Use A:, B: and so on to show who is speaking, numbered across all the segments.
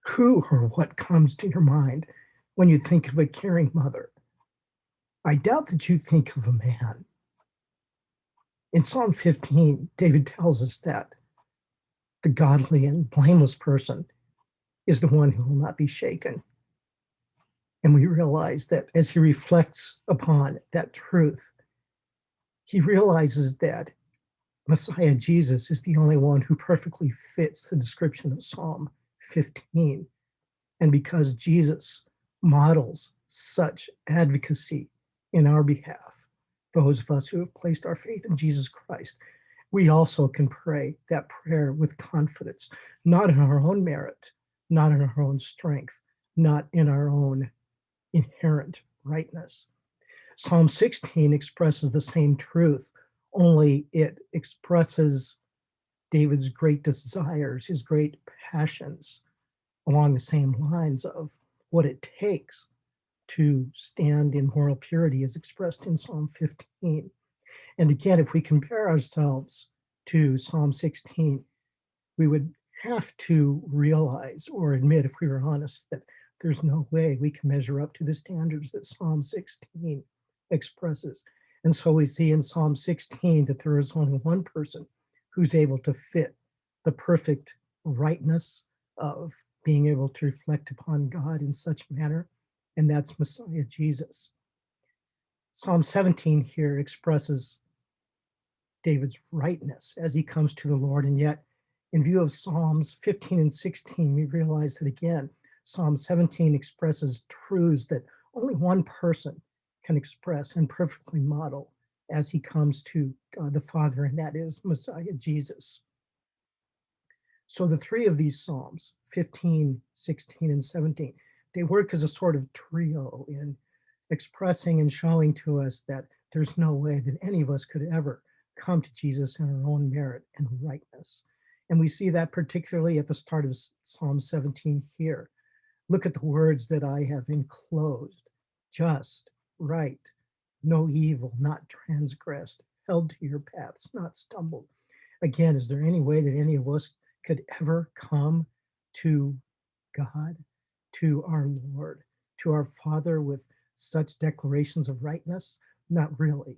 A: Who or what comes to your mind when you think of a caring mother? I doubt that you think of a man. In Psalm 15, David tells us that the godly and blameless person is the one who will not be shaken. And we realize that as he reflects upon that truth, he realizes that Messiah Jesus is the only one who perfectly fits the description of Psalm 15. And because Jesus models such advocacy in our behalf, those of us who have placed our faith in Jesus Christ, we also can pray that prayer with confidence, not in our own merit, not in our own strength, not in our own inherent rightness. Psalm 16 expresses the same truth, only it expresses David's great desires, his great passions, along the same lines of what it takes to stand in moral purity as expressed in Psalm 15. And again, if we compare ourselves to Psalm 16, we would have to realize or admit, if we were honest, that there's no way we can measure up to the standards that Psalm 16 expresses. And so we see in Psalm 16 that there is only one person who's able to fit the perfect rightness of being able to reflect upon God in such manner, and that's Messiah Jesus. Psalm 17 here expresses David's rightness as he comes to the Lord, and yet in view of Psalms 15 and 16, we realize that again, Psalm 17 expresses truths that only one person can express and perfectly model as he comes to God the Father, and that is Messiah Jesus. So the three of these Psalms, 15, 16, and 17, they work as a sort of trio in expressing and showing to us that there's no way that any of us could ever come to Jesus in our own merit and rightness. And we see that particularly at the start of Psalm 17 here. Look at the words that I have enclosed: just, right, no evil, not transgressed, held to your paths, not stumbled. Again, is there any way that any of us could ever come to God, to our Lord, to our Father with such declarations of rightness? Not really.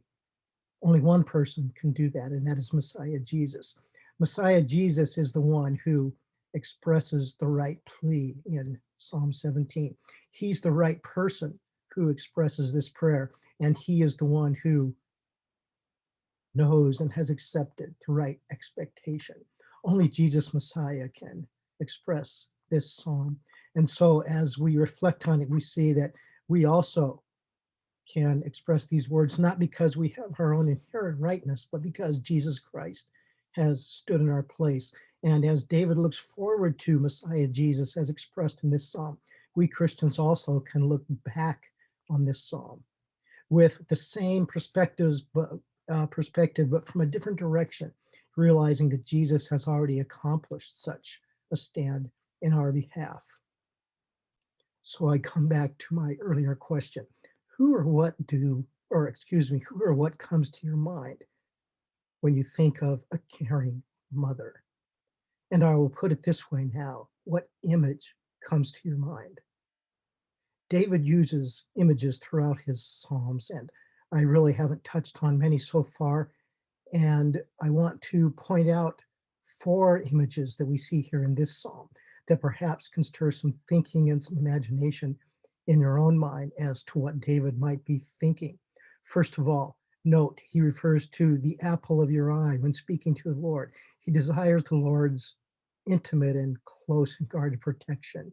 A: Only one person can do that, and that is Messiah Jesus. Messiah Jesus is the one who expresses the right plea in Psalm 17. He's the right person who expresses this prayer, and he is the one who knows and has accepted the right expectation. Only Jesus Messiah can express this psalm. And so as we reflect on it, we see that we also can express these words, not because we have our own inherent rightness, but because Jesus Christ has stood in our place. And as David looks forward to Messiah Jesus as expressed in this psalm, we Christians also can look back on this psalm with the same perspective, but from a different direction, realizing that Jesus has already accomplished such a stand in our behalf. So I come back to my earlier question. Who or what do, or excuse me, who or what comes to your mind when you think of a caring mother? And I will put it this way now. What image comes to your mind? David uses images throughout his Psalms, and I really haven't touched on many so far. And I want to point out four images that we see here in this Psalm that perhaps can stir some thinking and some imagination in your own mind as to what David might be thinking. First of all, note he refers to the apple of your eye when speaking to the Lord. He desires the Lord's intimate and close and guarded protection.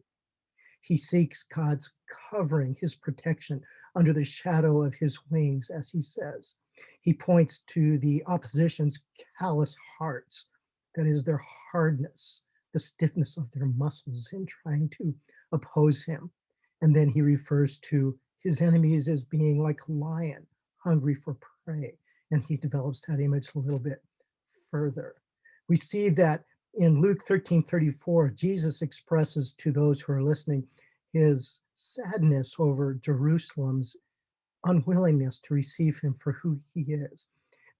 A: He seeks God's covering, his protection under the shadow of his wings, as he says. He points to the opposition's callous hearts, that is, their hardness, the stiffness of their muscles in trying to oppose him. And then he refers to his enemies as being like a lion, hungry for prey. And he develops that image a little bit further. We see that in Luke 13:34, Jesus expresses to those who are listening his sadness over Jerusalem's unwillingness to receive him for who he is.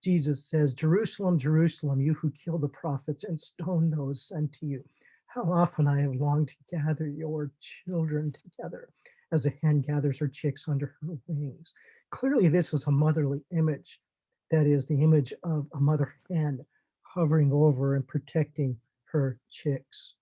A: Jesus says, Jerusalem, Jerusalem, you who kill the prophets and stone those sent to you. How often I have longed to gather your children together as a hen gathers her chicks under her wings. Clearly, this is a motherly image. That is the image of a mother hen hovering over and protecting her chicks.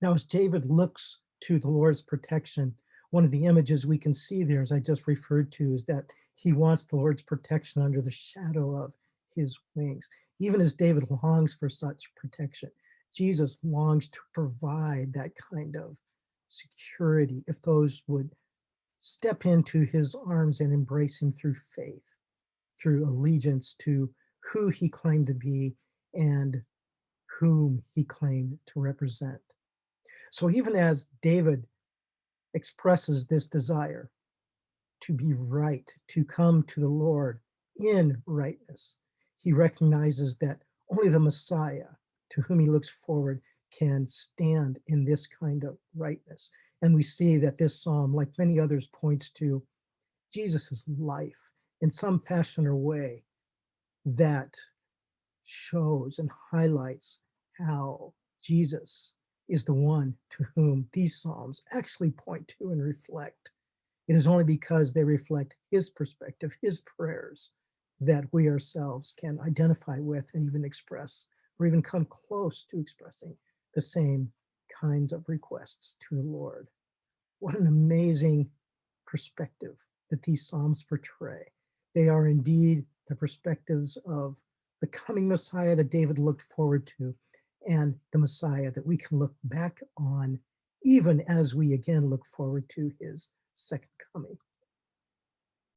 A: Now, as David looks to the Lord's protection, one of the images we can see there, as I just referred to, is that he wants the Lord's protection under the shadow of his wings. Even as David longs for such protection, Jesus longs to provide that kind of security if those would step into his arms and embrace him through faith, through allegiance to who he claimed to be and whom he claimed to represent. So even as David expresses this desire to be right, to come to the Lord in rightness, he recognizes that only the Messiah to whom he looks forward can stand in this kind of rightness. And we see that this psalm, like many others, points to Jesus' life in some fashion or way that shows and highlights how Jesus is the one to whom these Psalms actually point to and reflect. It is only because they reflect his perspective, his prayers, that we ourselves can identify with and even express, or even come close to expressing the same kinds of requests to the Lord. What an amazing perspective that these Psalms portray. They are indeed the perspectives of the coming Messiah that David looked forward to, and the Messiah that we can look back on even as we again look forward to his second coming.